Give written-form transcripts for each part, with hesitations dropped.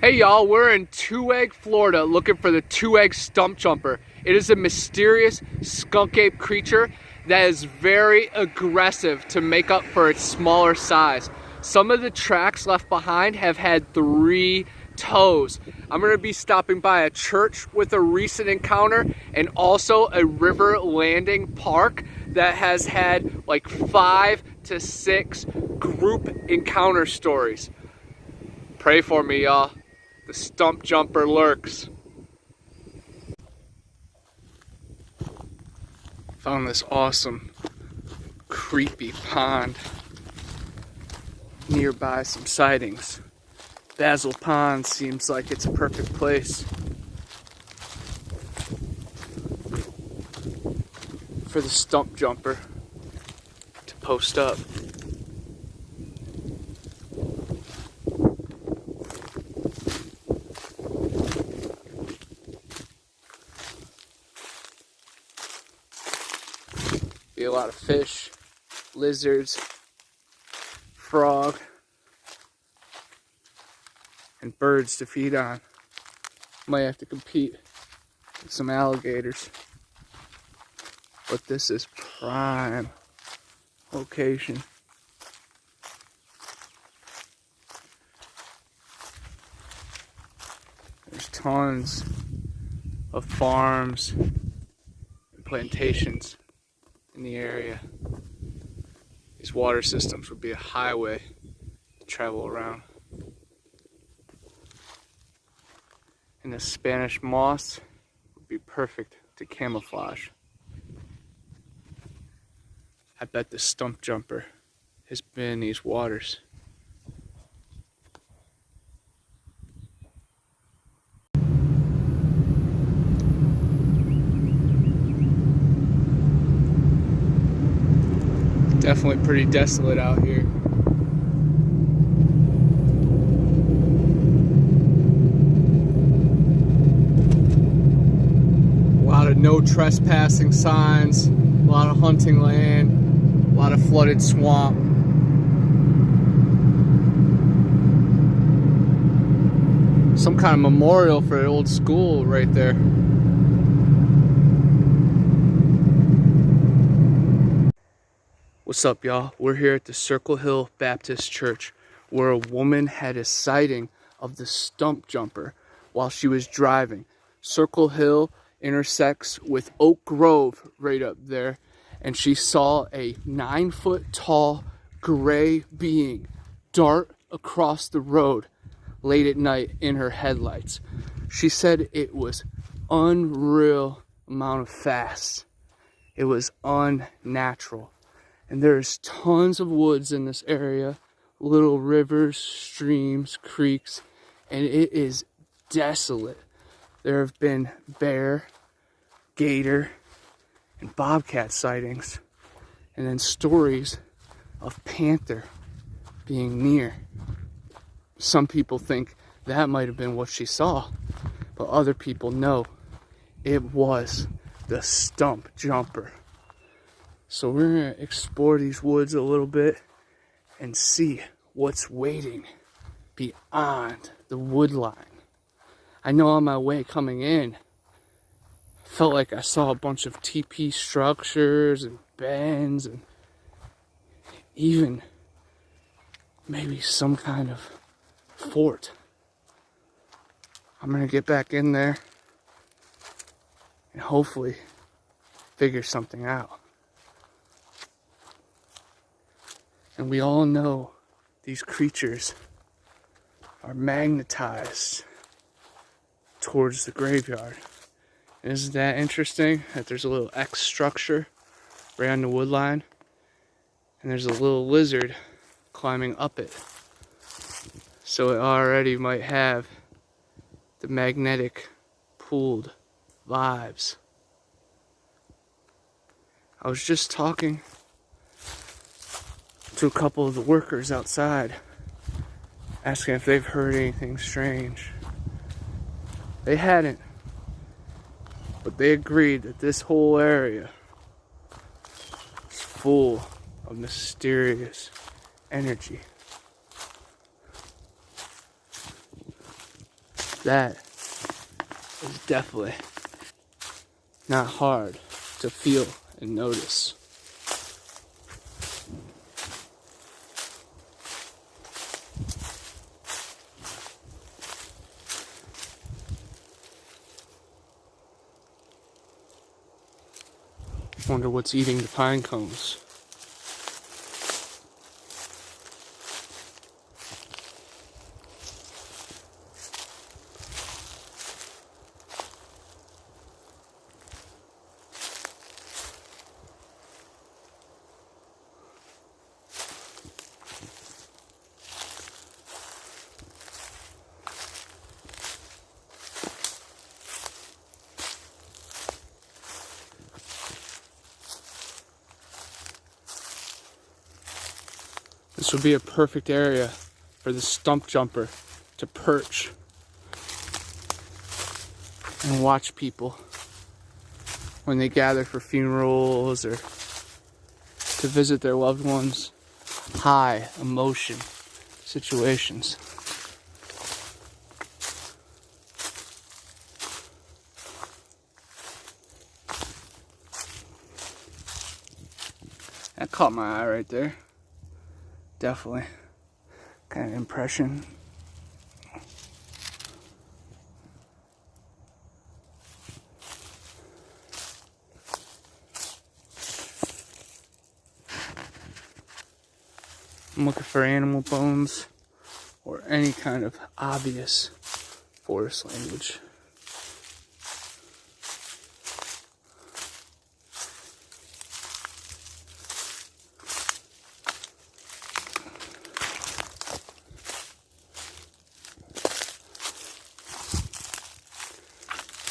Hey y'all, we're in Two Egg, Florida looking for the Two Egg Stump Jumper. It is a mysterious skunk-ape creature that is very aggressive to make up for its smaller size. Some of the tracks left behind have had 3 toes. I'm going to be stopping by a church with a recent encounter and also a river landing park that has had like 5 to 6 group encounter stories. Pray for me, y'all. The stump jumper lurks. Found this awesome, creepy pond. Nearby some sightings. Basil Pond seems like it's a perfect place for the stump jumper to post up. Be a lot of fish, lizards, frog, and birds to feed on. Might have to compete with some alligators. But this is prime location. There's tons of farms and plantations in the area. These water systems would be a highway to travel around. And the Spanish moss would be perfect to camouflage. I bet the stump jumper has been in these waters. Definitely pretty desolate out here. A lot of no trespassing signs, a lot of hunting land, a lot of flooded swamp. Some kind of memorial for an old school right there. What's up, y'all? We're here at the Circle Hill Baptist Church where a woman had a sighting of the stump jumper while she was driving. Circle Hill intersects with Oak Grove right up there, and she saw a 9-foot tall gray being dart across the road late at night in her headlights. She said it was unreal amount of fast. It was unnatural. And there's tons of woods in this area, little rivers, streams, creeks, and it is desolate. There have been bear, gator, and bobcat sightings, and then stories of panther being near. Some people think that might have been what she saw, but other people know it was the stump jumper. So we're going to explore these woods a little bit and see what's waiting beyond the wood line. I know on my way coming in, I felt like I saw a bunch of TP structures and bends and even maybe some kind of fort. I'm going to get back in there and hopefully figure something out. And we all know these creatures are magnetized towards the graveyard. And isn't that interesting that there's a little X structure right on the wood line? And there's a little lizard climbing up it. So it already might have the magnetic pulled vibes. I was just talking to a couple of the workers outside, asking if they've heard anything strange. They hadn't, but they agreed that this whole area is full of mysterious energy. That is definitely not hard to feel and notice. Wonder what's eating the pine cones. This would be a perfect area for the stump jumper to perch and watch people when they gather for funerals or to visit their loved ones. High emotion situations. That caught my eye right there. Definitely kind of impression. I'm looking for animal bones or any kind of obvious forest language.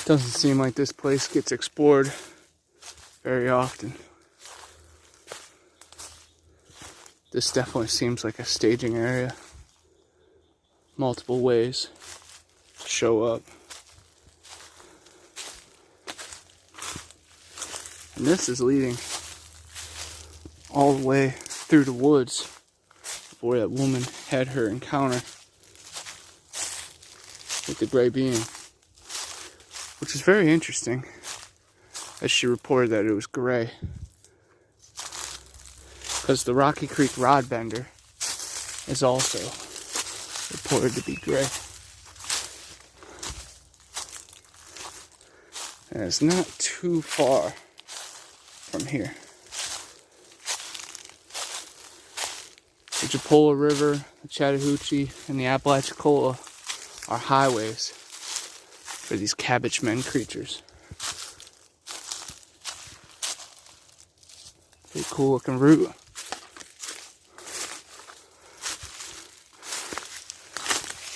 Doesn't seem like this place gets explored very often. This definitely seems like a staging area. Multiple ways to show up. And this is leading all the way through the woods before that woman had her encounter with the gray being. Which is very interesting, as she reported that it was gray. Because the Rocky Creek rod bender is also reported to be gray. And it's not too far from here. The Japola River, the Chattahoochee, and the Apalachicola are highways for these cabbage men creatures. Pretty cool looking route.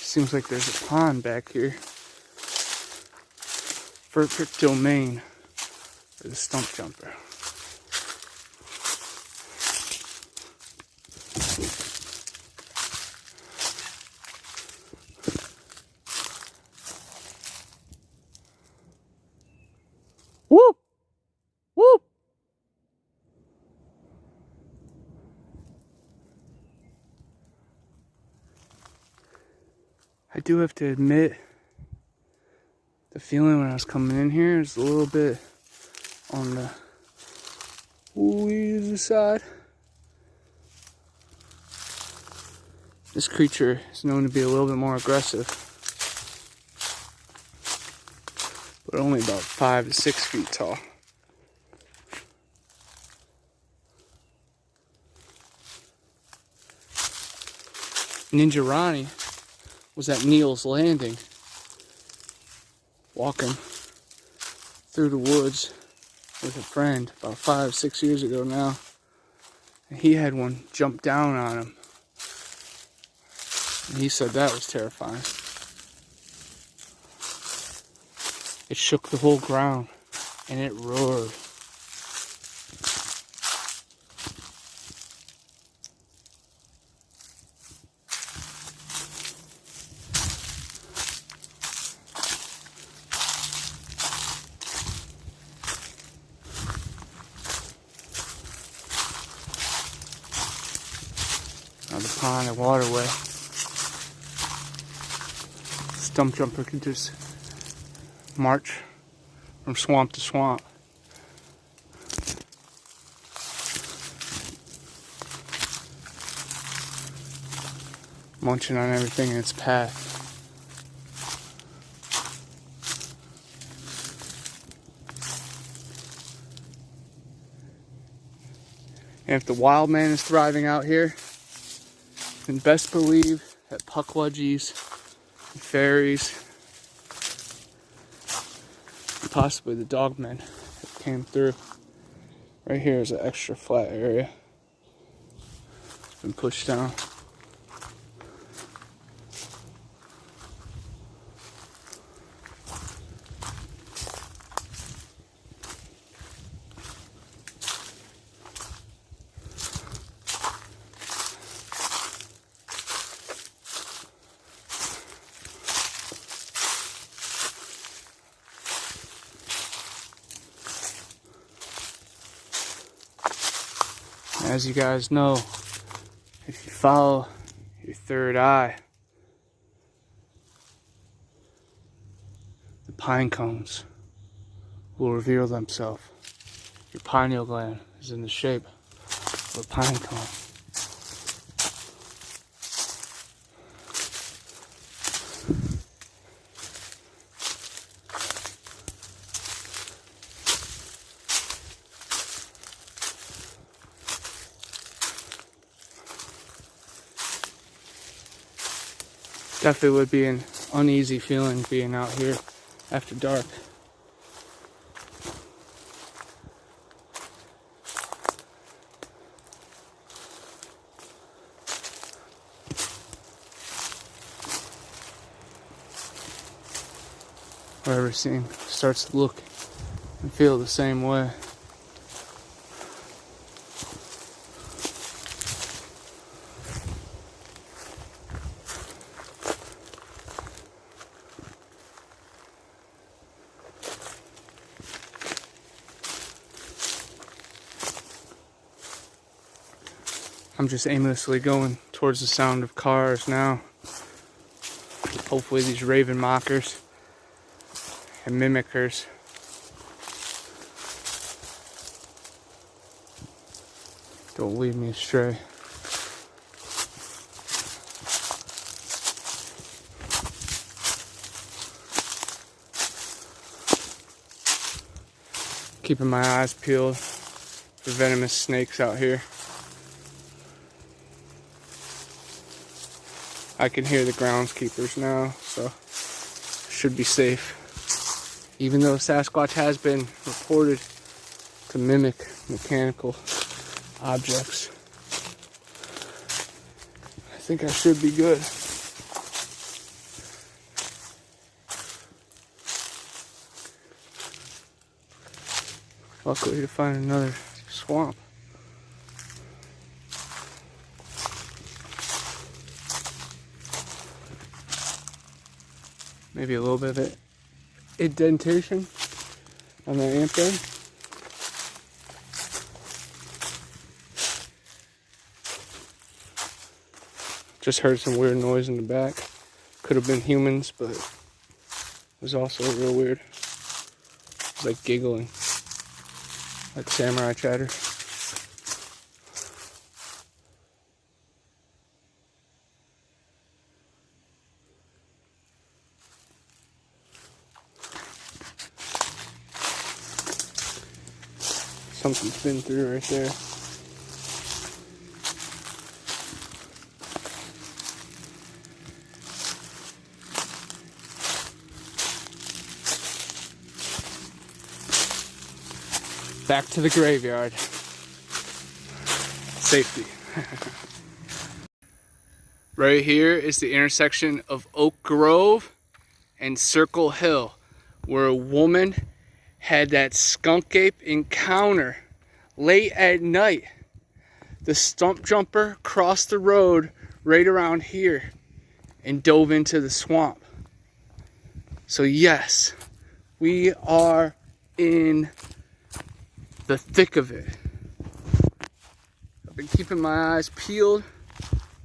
Seems like there's a pond back here. Perfect domain for the stump jumper. Whoop! Whoop! I do have to admit, the feeling when I was coming in here is a little bit on the wheezy side. This creature is known to be a little bit more aggressive, but only about 5 to 6 feet tall. Ninja Ronnie was at Neil's Landing, walking through the woods with a friend about 5 or 6 years ago now, and he had one jump down on him, and he said that was terrifying. It shook the whole ground, and it roared. Now the pond and waterway stump jumper can just march from swamp to swamp. Munching on everything in its path. And if the wild man is thriving out here, then best believe that puckwudgies, and fairies, and possibly the dogmen that came through. Right here is an extra flat area. It's been pushed down. As you guys know, if you follow your third eye, the pine cones will reveal themselves. Your pineal gland is in the shape of a pine cone. Definitely would be an uneasy feeling being out here after dark. Whoever starts to look and feel the same way. I'm just aimlessly going towards the sound of cars now. Hopefully these raven mockers and mimickers don't lead me astray. Keeping my eyes peeled for venomous snakes out here. I can hear the groundskeepers now, so should be safe. Even though Sasquatch has been reported to mimic mechanical objects, I think I should be good. Luckily to find another swamp. Maybe a little bit of indentation on the amp end. Just heard some weird noise in the back. Could have been humans, but it was also real weird. It was like giggling, like samurai chatter. Something's been through right there. Back to the graveyard. Safety. Right here is the intersection of Oak Grove and Circle Hill, where a woman had that skunk ape encounter late at night. The stump jumper crossed the road right around here and dove into the swamp. So yes, we are in the thick of it. I've been keeping my eyes peeled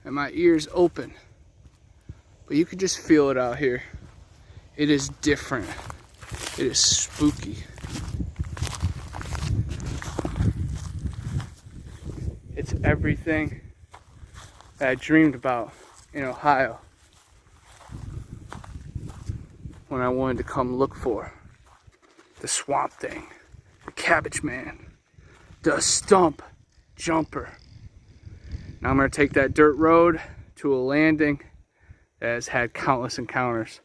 and my ears open, but you can just feel it out here. It is different. It is spooky. It's everything that I dreamed about in Ohio when I wanted to come look for the Swamp Thing, the Cabbage Man, the Stump Jumper. Now I'm going to take that dirt road to a landing that has had countless encounters.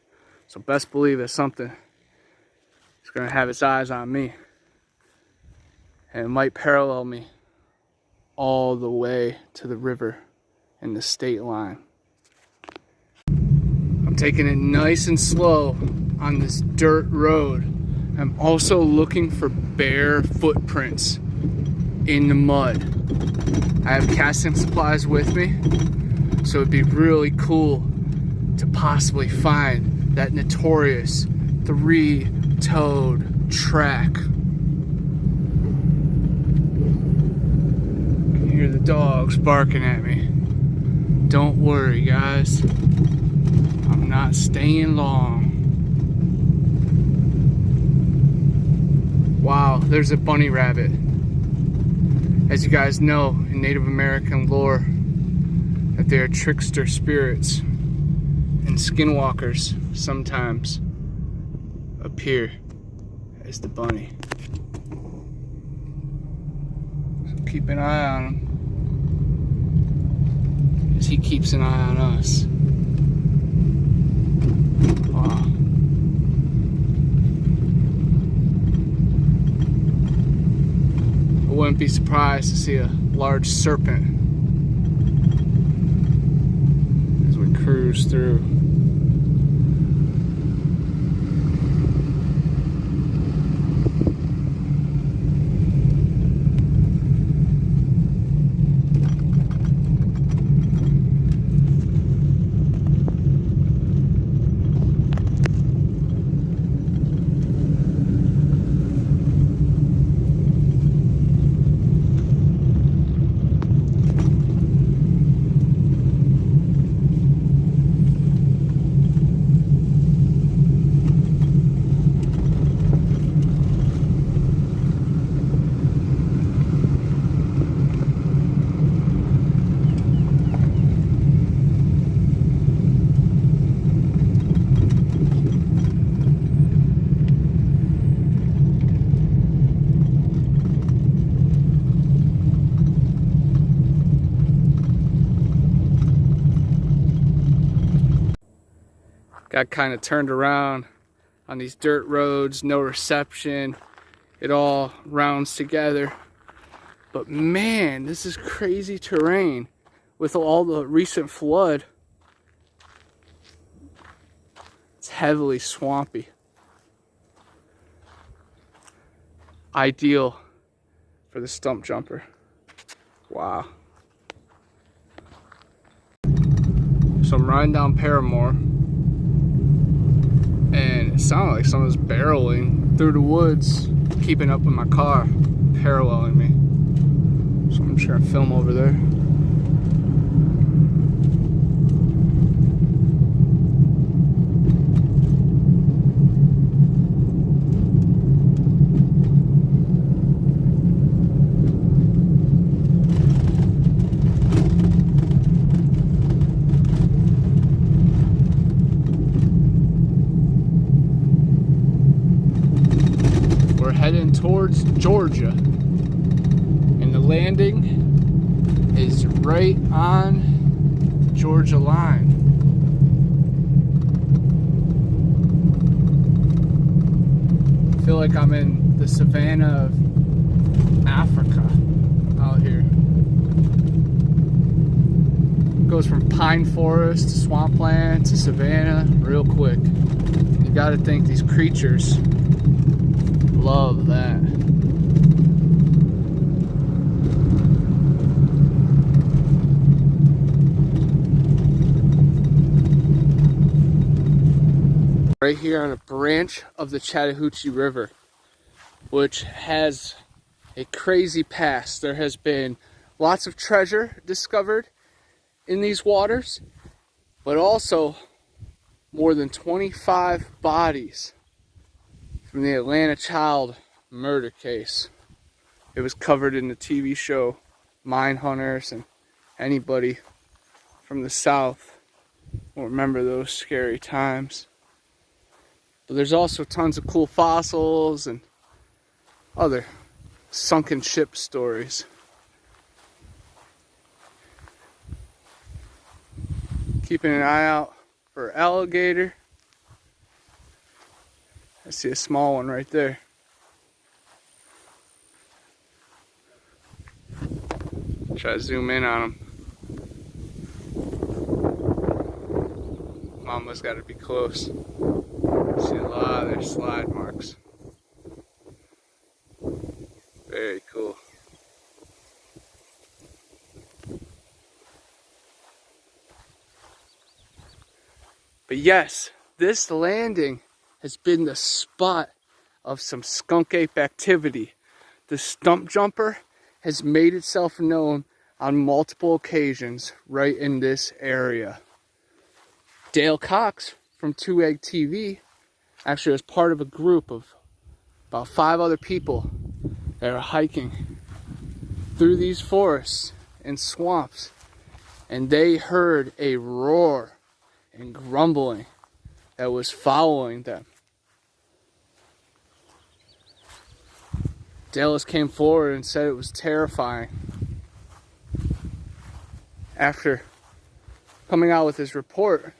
So best believe that something is going to have its eyes on me. And it might parallel me all the way to the river and the state line. I'm taking it nice and slow on this dirt road. I'm also looking for bare footprints in the mud. I have casting supplies with me, so it'd be really cool to possibly find that notorious three-toed track. You can hear the dogs barking at me. Don't worry, guys. I'm not staying long. Wow, there's a bunny rabbit. As you guys know, in Native American lore, that they are trickster spirits, and skinwalkers sometimes appear as the bunny. So keep an eye on him, as he keeps an eye on us. Wow. I wouldn't be surprised to see a large serpent as we cruise through. Got kind of turned around on these dirt roads, no reception. It all rounds together. But man, this is crazy terrain with all the recent flood. It's heavily swampy. Ideal for the stump jumper. Wow. So I'm riding down Paramore, and it sounded like someone was barreling through the woods, keeping up with my car, paralleling me. So I'm just gonna film over there. Heading towards Georgia, and the landing is right on the Georgia line. I feel like I'm in the savannah of Africa out here. Goes from pine forest to swampland to savannah real quick. You gotta think these creatures love that. Right here on a branch of the Chattahoochee River, which has a crazy past. There has been lots of treasure discovered in these waters, but also more than 25 bodies from the Atlanta child murder case. It was covered in the TV show Mine Hunters, and anybody from the South will remember those scary times. But there's also tons of cool fossils and other sunken ship stories. Keeping an eye out for alligator. I see a small one right there. Try to zoom in on him. Mama's got to be close. See a lot of their slide marks. Very cool. But yes, this landing has been the spot of some skunk ape activity. The stump jumper has made itself known on multiple occasions right in this area. Dale Cox from 2 Egg TV actually was part of a group of about 5 other people that are hiking through these forests and swamps, and they heard a roar and grumbling that was following them. Dallas came forward and said it was terrifying. After coming out with his report,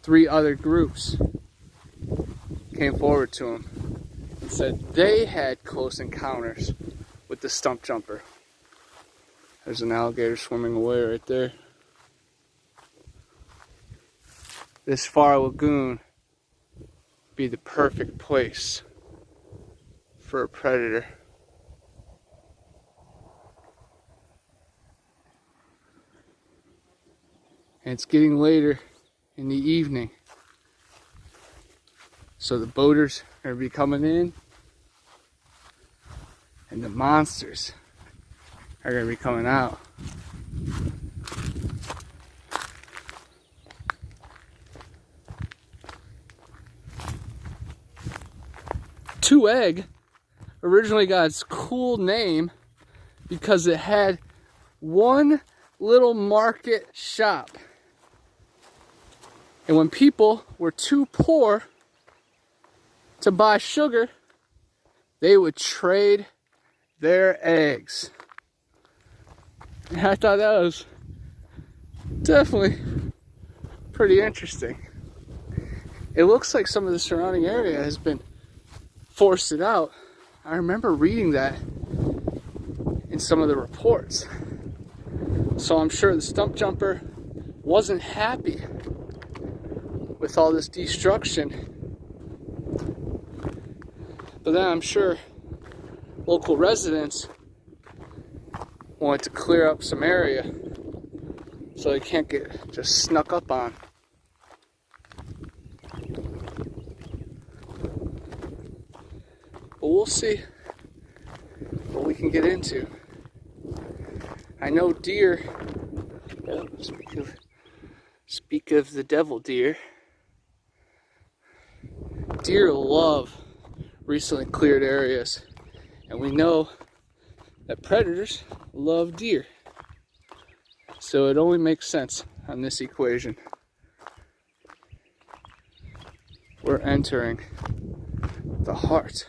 3 other groups came forward to him and said they had close encounters with the stump jumper. There's an alligator swimming away right there. This far lagoon would be the perfect place for a predator. And it's getting later in the evening, so the boaters are going to be coming in, and the monsters are going to be coming out. Two Egg originally got its cool name because it had one little market shop. And when people were too poor to buy sugar, they would trade their eggs. And I thought that was definitely pretty interesting. It looks like some of the surrounding area has been forested out. I remember reading that in some of the reports. So I'm sure the stump jumper wasn't happy with all this destruction. But then I'm sure local residents wanted to clear up some area so they can't get just snuck up on. But we'll see what we can get into. I know deer, speak of the devil deer. Deer love recently cleared areas, and we know that predators love deer. So it only makes sense on this equation. We're entering the heart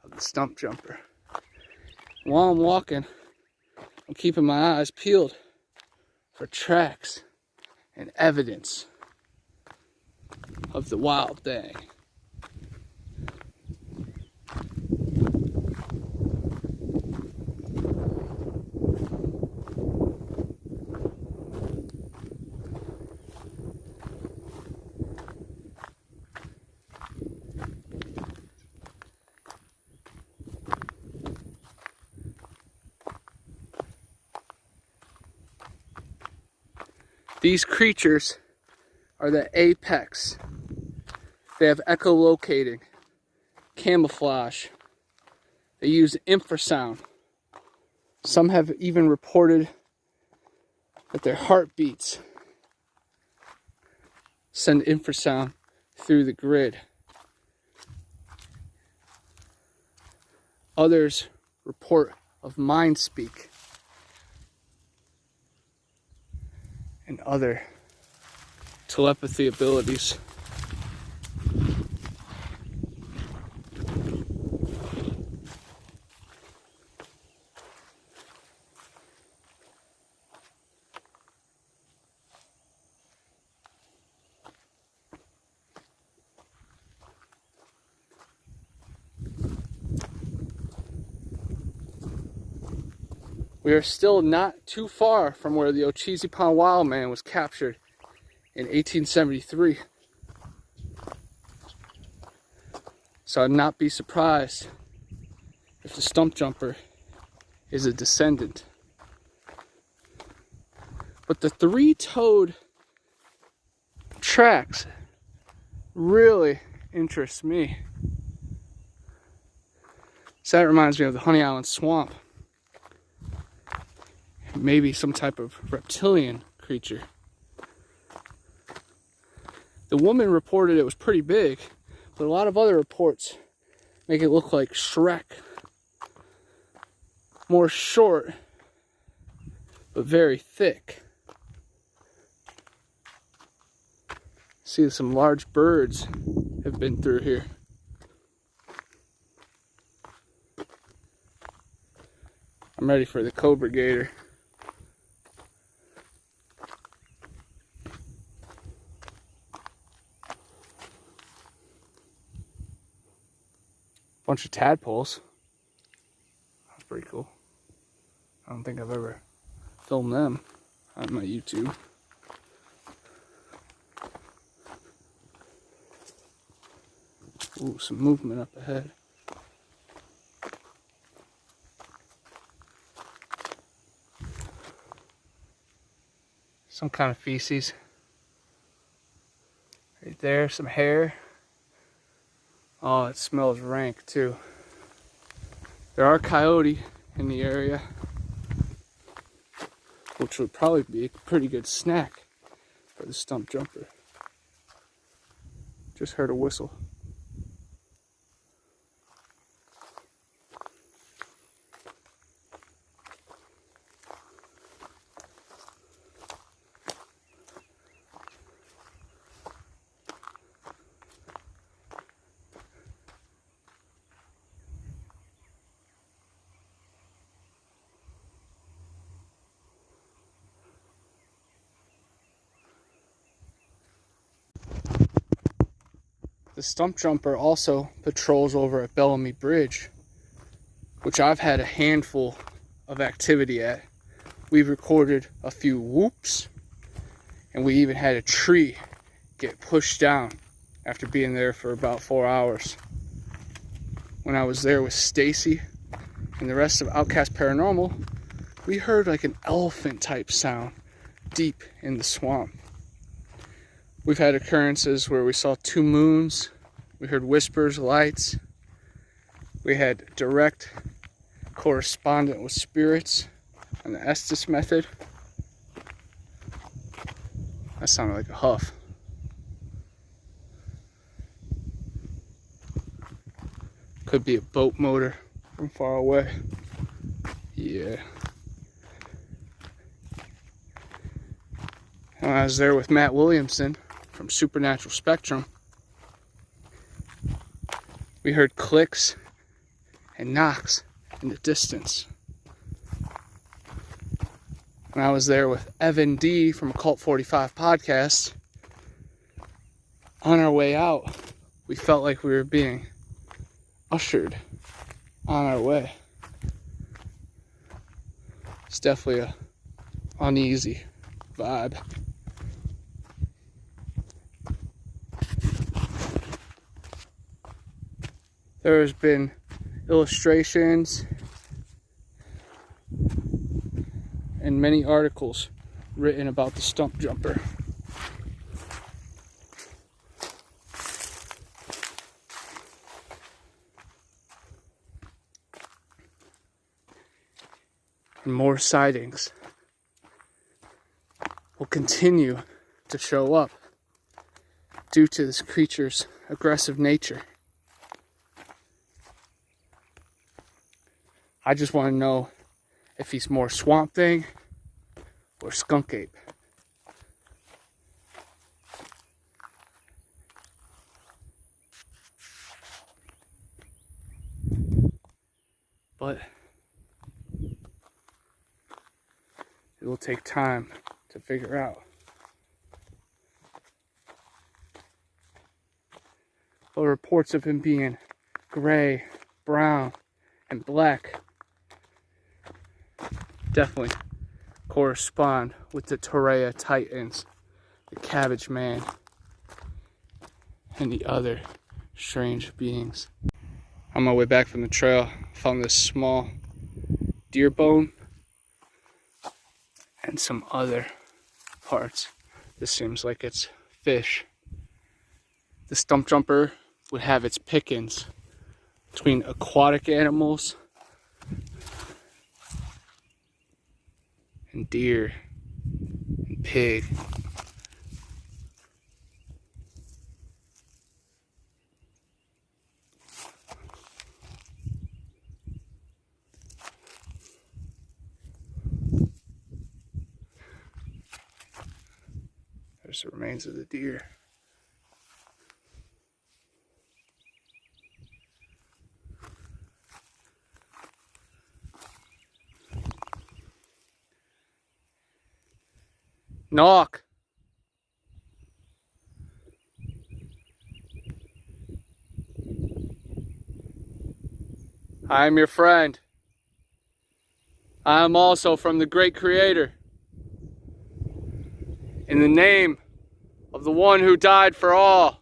of the stump jumper. While I'm walking, I'm keeping my eyes peeled for tracks and evidence of the wild thing. These creatures are the apex. They have echolocating, camouflage. They use infrasound. Some have even reported that their heartbeats send infrasound through the grid. Others report of mind speak and other telepathy abilities. We are still not too far from where the Ocheezy Wild Man was captured in 1873. So I'd not be surprised if the Stump Jumper is a descendant. But the three-toed tracks really interest me. So that reminds me of the Honey Island Swamp. Maybe some type of reptilian creature. The woman reported it was pretty big, but a lot of other reports make it look like Shrek. More short, but very thick. See, some large birds have been through here. I'm ready for the Cobra Gator. Bunch of tadpoles. That's pretty cool. I don't think I've ever filmed them on my YouTube. Ooh, some movement up ahead. Some kind of feces. Right there, some hair. Oh, it smells rank too. There are coyote in the area, which would probably be a pretty good snack for the Stump Jumper. Just heard a whistle. The Stump Jumper also patrols over at Bellamy Bridge, which I've had a handful of activity at. We've recorded a few whoops, and we even had a tree get pushed down after being there for about 4 hours. When I was there with Stacy and the rest of Outcast Paranormal, we heard like an elephant type sound deep in the swamp. We've had occurrences where we saw 2 moons, we heard whispers, lights, we had direct correspondence with spirits on the Estes method. That sounded like a huff. Could be a boat motor from far away. Yeah. And I was there with Matt Williamson from Supernatural Spectrum. We heard clicks and knocks in the distance. And I was there with Evan D from Occult 45 podcast. On our way out, we felt like we were being ushered on our way. It's definitely a uneasy vibe. There's been illustrations and many articles written about the Stump Jumper. And more sightings will continue to show up due to this creature's aggressive nature. I just want to know if he's more swamp thing or skunk ape. But it will take time to figure out. But reports of him being gray, brown, and black definitely correspond with the Torreya Titans, the Cabbage Man, and the other strange beings. On my way back from the trail, I found this small deer bone and some other parts. This seems like it's fish. The stump jumper would have its pickings between aquatic animals and deer and pig. There's the remains of the deer. Knock. I am your friend. I am also from the great Creator. In the name of the one who died for all.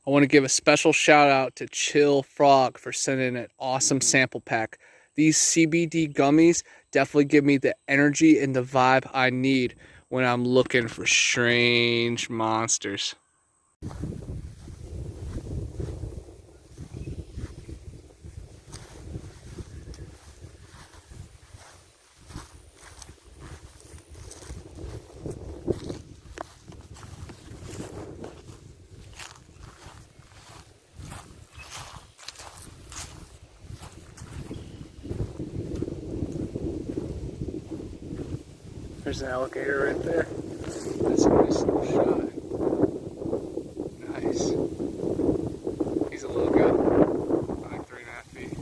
I want to give a special shout out to Chill Frog for sending an awesome sample pack. These CBD gummies definitely give me the energy and the vibe I need when I'm looking for strange monsters. There's an alligator right there. That's a nice little shot. Nice. He's a little guy. Like 3.5 feet.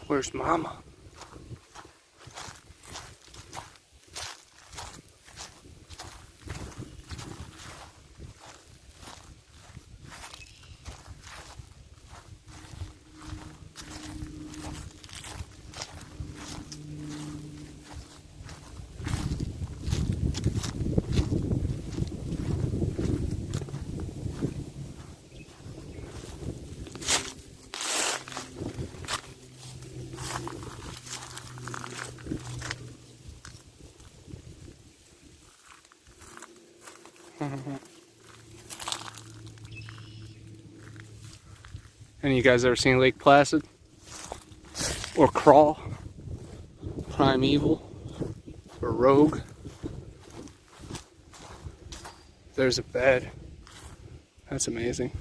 Where's Mama? Any of you guys ever seen Lake Placid? Or Crawl? Primeval? Or Rogue? There's a bed. That's amazing.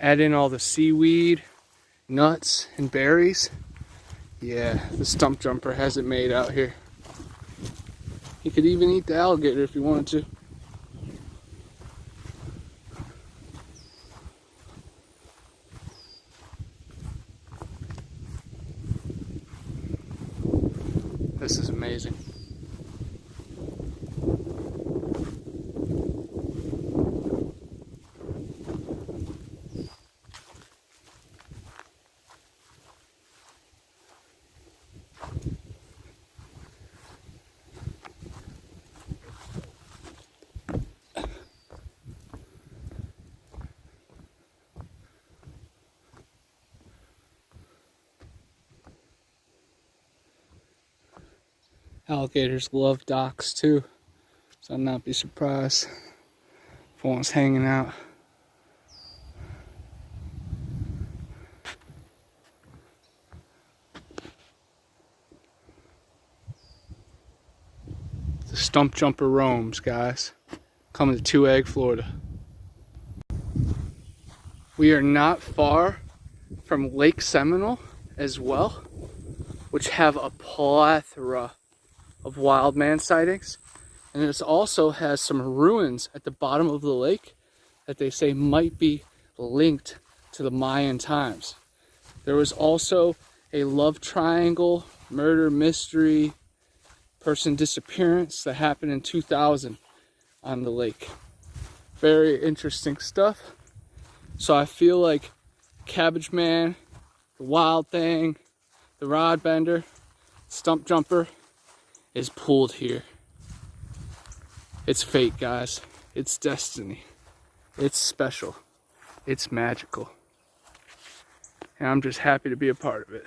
Add in all the seaweed, nuts, and berries. Yeah, the stump jumper has it made out here. You could even eat the alligator if you wanted to. This is amazing. Alligators love docks too, so I'd not be surprised if one's hanging out. The Stump Jumper roams, guys. Coming to Egg, Florida. We are not far from Lake Seminole as well, which have a plethora of wild man sightings. And it also has some ruins at the bottom of the lake that they say might be linked to the Mayan times. There was also a love triangle, murder mystery, person disappearance that happened in 2000 on the lake. Very interesting stuff. So I feel like Cabbage Man, the Wild Thing, the Rod Bender, Stump Jumper is pulled here. It's fate, guys. It's destiny. It's special. It's magical. And I'm just happy to be a part of it.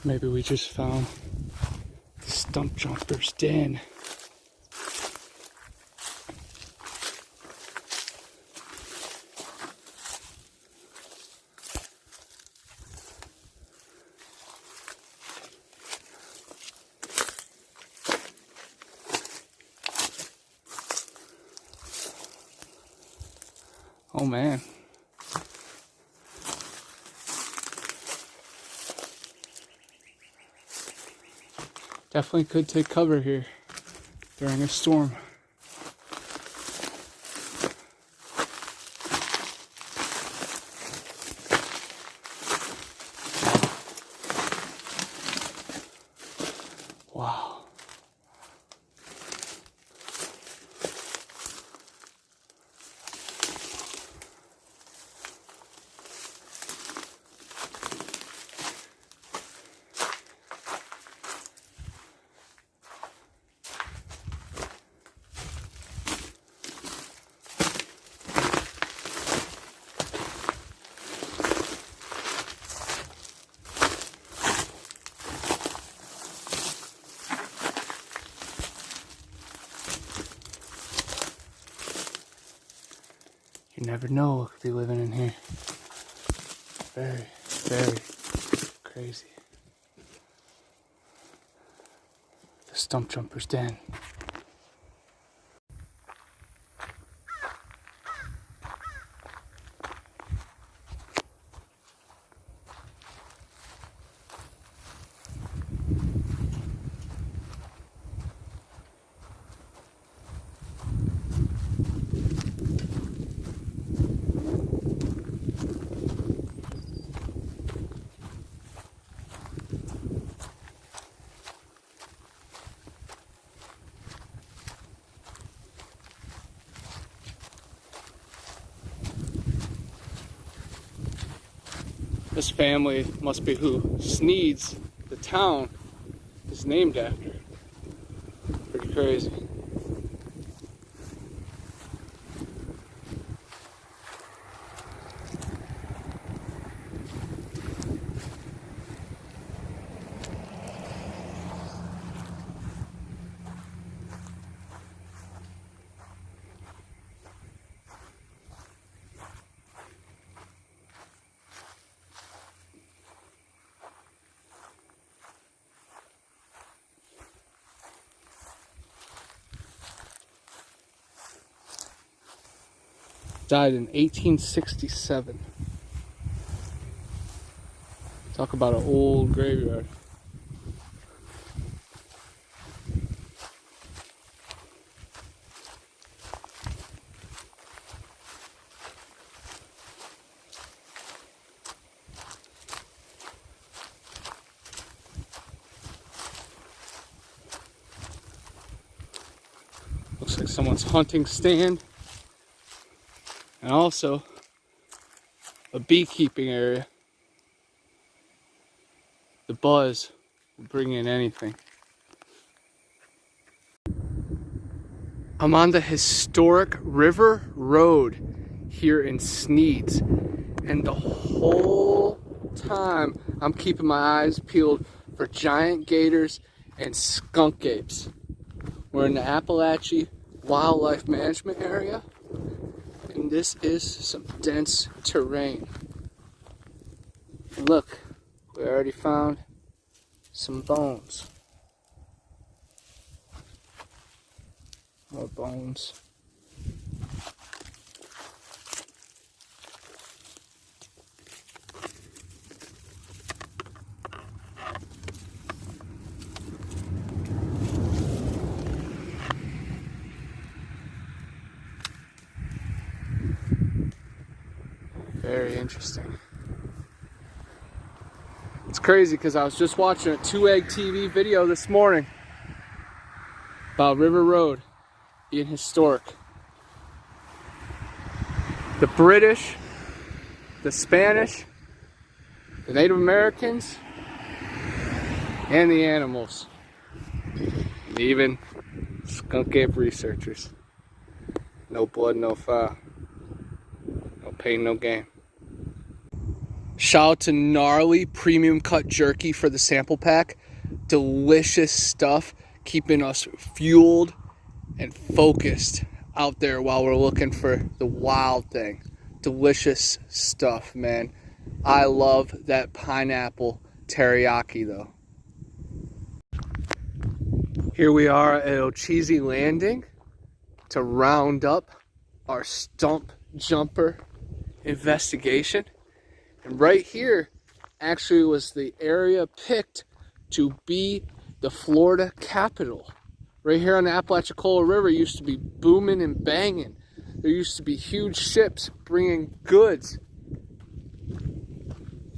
Maybe we just found the Stump Jumper's den. Oh man. Definitely could take cover here during a storm. Wow. You never know what could be living in here. Very, very crazy. The Stump Jumper's den. This family must be who Sneed's, the town, is named after. Pretty crazy. Died in 1867. Talk about an old graveyard. Looks like someone's hunting stand. And also a beekeeping area. The buzz will bring in anything. I'm on the historic River Road here in Sneads, and the whole time I'm keeping my eyes peeled for giant gators and skunk apes. We're in the Appalachia Wildlife Management Area, and this is some dense terrain. And look, we already found some bones. More bones. Very interesting. It's crazy because I was just watching a 2-Egg TV video this morning about River Road being historic. The British, the Spanish, the Native Americans, and the animals, and even skunk ape researchers. No blood, no foul. No pain, no gain. Shout out to Gnarly Premium Cut Jerky for the sample pack. Delicious stuff, keeping us fueled and focused out there while we're looking for the wild thing. Delicious stuff, man. I love that pineapple teriyaki though. Here we are at Ocheezy Landing to round up our stump jumper investigation. And right here actually was the area picked to be the Florida capital. Right here on the Apalachicola River used to be booming and banging. There used to be huge ships bringing goods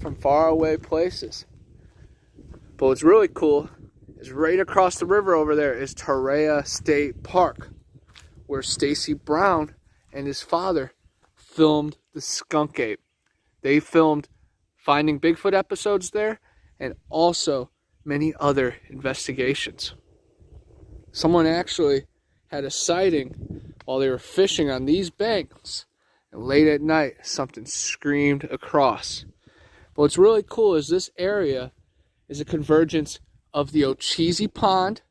from faraway places. But what's really cool is right across the river over there is Torreya State Park, where Stacy Brown and his father filmed the skunk ape. They filmed Finding Bigfoot episodes there and also many other investigations. Someone actually had a sighting while they were fishing on these banks, and late at night something screamed across. But what's really cool is this area is a convergence of the Ocheezy Pond,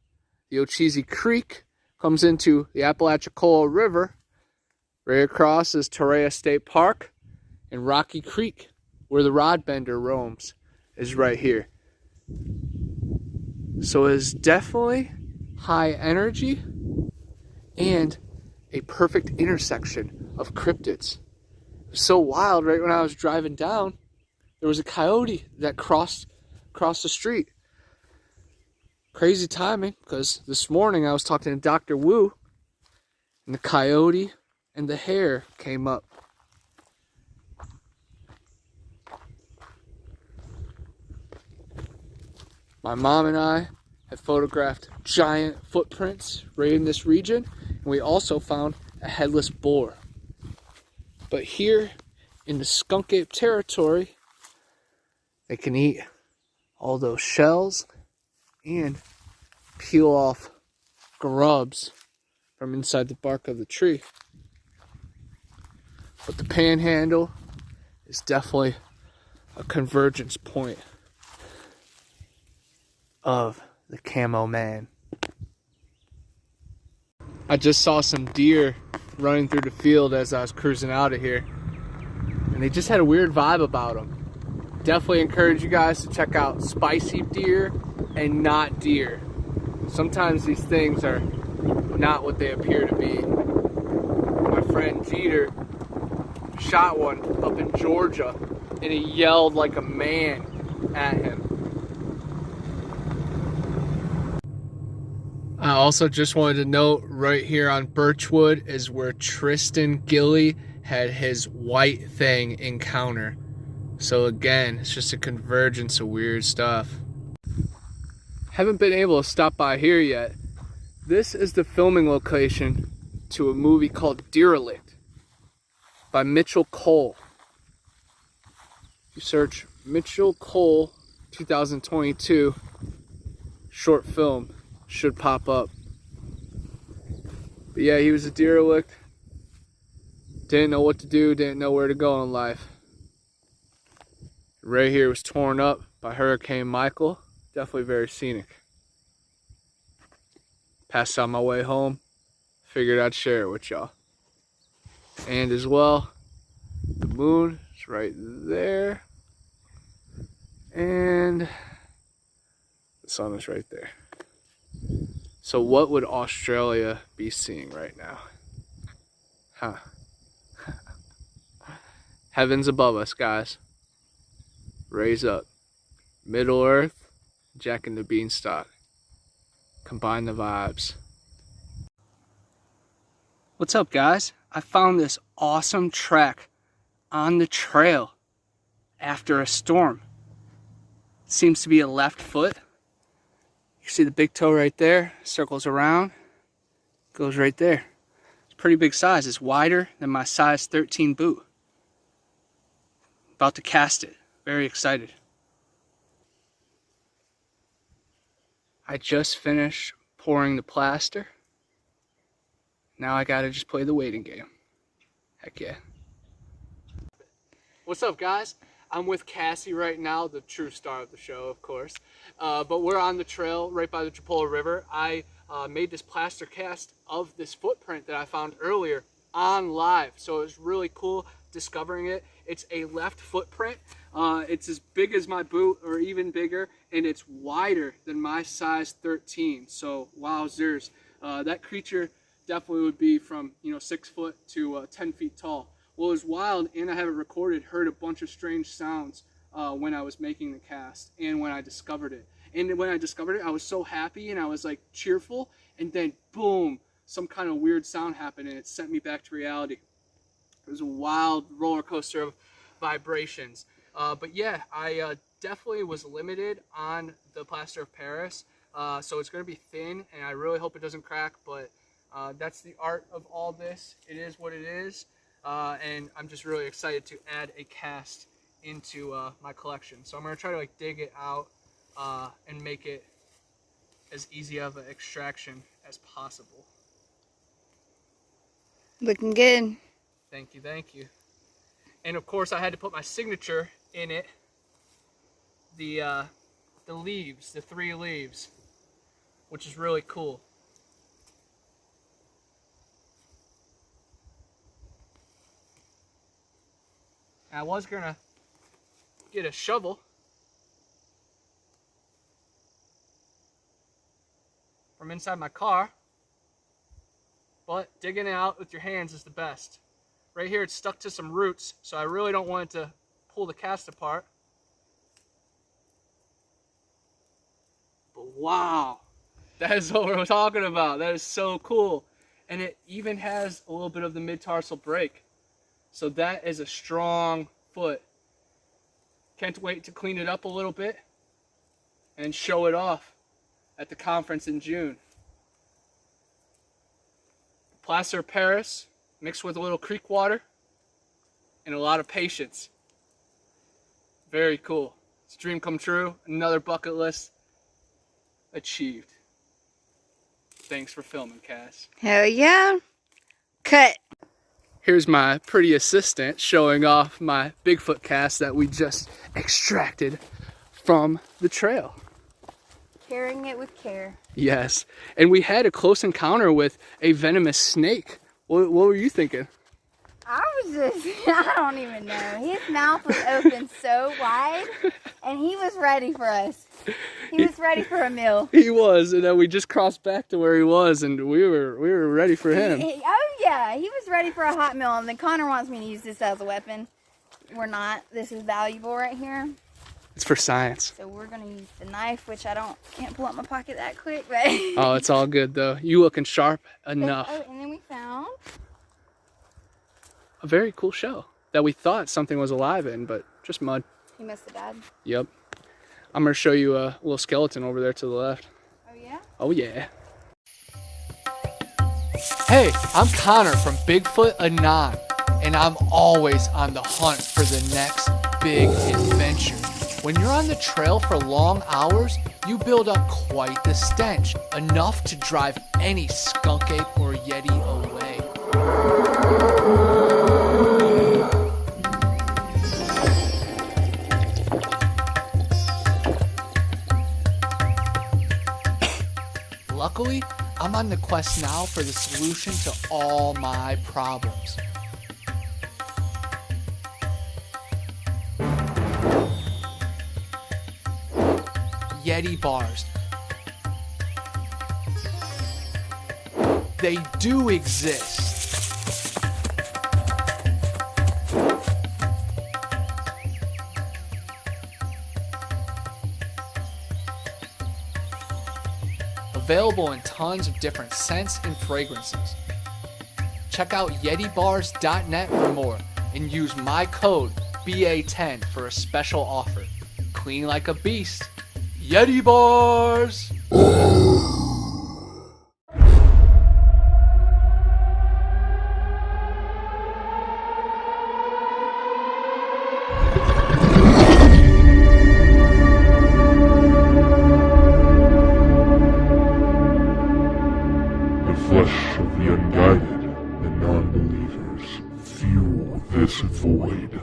the Ocheezy Creek comes into the Apalachicola River. Right across is Torreya State Park, and Rocky Creek, where the rod bender roams, is right here. So it's definitely high energy and a perfect intersection of cryptids. It was so wild. Right when I was driving down, there was a coyote that crossed the street. Crazy timing, because this morning I was talking to Dr. Wu, and the coyote and the hare came up. My mom and I have photographed giant footprints right in this region, and we also found a headless boar. But here in the skunk ape territory, they can eat all those shells and peel off grubs from inside the bark of the tree. But the panhandle is definitely a convergence point of the camo man. I just saw some deer running through the field as I was cruising out of here, and they just had a weird vibe about them. Definitely encourage you guys to check out spicy deer and not deer. Sometimes these things are not what they appear to be. My friend Jeter shot one up in Georgia, and he yelled like a man at him. I also just wanted to note right here on Birchwood is where Tristan Gilly had his white thing encounter. So again, it's just a convergence of weird stuff. Haven't been able to stop by here yet. This is the filming location to a movie called Derelict by Mitchell Cole. You search Mitchell Cole 2022 short film, should pop up. But yeah, he was a derelict. Didn't know what to do, didn't know where to go in life. Right here was torn up by Hurricane Michael. Definitely very scenic. Passed on my way home. Figured I'd share it with y'all. And as well, the moon is right there. And the sun is right there. So what would Australia be seeing right now? Huh. Heaven's above us, guys. Raise up. Middle Earth, Jack and the Beanstalk. Combine the vibes. What's up, guys? I found this awesome track on the trail after a storm. Seems to be a left foot. You see the big toe right there, circles around, goes right there. It's pretty big size. It's wider than my size 13 boot. About to cast it. Very excited. I just finished pouring the plaster. Now I gotta just play the waiting game. Heck yeah. What's up, guys? I'm with Cassie right now, the true star of the show, of course. But we're on the trail right by the Chipola River. I made this plaster cast of this footprint that I found earlier on live. So it was really cool discovering it. It's a left footprint. It's as big as my boot or even bigger, and it's wider than my size 13. So wowzers. That creature definitely would be from 6 foot to 10 feet tall. Well, it was wild, and I have it recorded, heard a bunch of strange sounds when I was making the cast and when I discovered it. And when I discovered it, I was so happy and I was like cheerful, and then boom, some kind of weird sound happened and it sent me back to reality. It was a wild roller coaster of vibrations. But yeah, I definitely was limited on the plaster of Paris. So it's going to be thin, and I really hope it doesn't crack, but that's the art of all this. It is what it is. And I'm just really excited to add a cast into my collection. So I'm going to try to dig it out and make it as easy of an extraction as possible. Looking good. Thank you, thank you. And of course I had to put my signature in it. The leaves, the 3 leaves, which is really cool. I was gonna get a shovel from inside my car, but digging it out with your hands is the best. Right here it's stuck to some roots, so I really don't want it to pull the cast apart. But wow, that is what we're talking about. That is so cool. And it even has a little bit of the mid-tarsal break. So that is a strong foot. Can't wait to clean it up a little bit and show it off at the conference in June. Plaster of Paris mixed with a little creek water and a lot of patience. Very cool. It's a dream come true. Another bucket list achieved. Thanks for filming, Cass. Hell yeah. Cut. Here's my pretty assistant showing off my Bigfoot cast that we just extracted from the trail. Carrying it with care. Yes, and we had a close encounter with a venomous snake. What were you thinking? I was just, I don't even know. His mouth was open so wide, and he was ready for us. He was ready for a meal. He was, and then we just crossed back to where he was, and we were ready for him. Oh yeah, he was ready for a hot meal, and then Connor wants me to use this as a weapon. We're not. This is valuable right here. It's for science. So we're gonna use the knife, which can't pull out my pocket that quick, but Oh, it's all good though. You looking sharp enough. Oh, and then we found A very cool shell that we thought something was alive in, but just mud. he must have died. Yep. I'm gonna show you a little skeleton over there to the left. Oh yeah? Oh yeah. Hey, I'm Connor from Bigfoot Anon, and I'm always on the hunt for the next big adventure. When you're on the trail for long hours, you build up quite the stench, enough to drive any skunk ape or yeti away. Luckily, I'm on the quest now for the solution to all my problems. Yeti bars. They do exist. Available in tons of different scents and fragrances. Check out YetiBars.net for more and use my code BA10 for a special offer. Clean like a beast. Yeti Bars! The flesh of the unguided and non-believers fuel this void.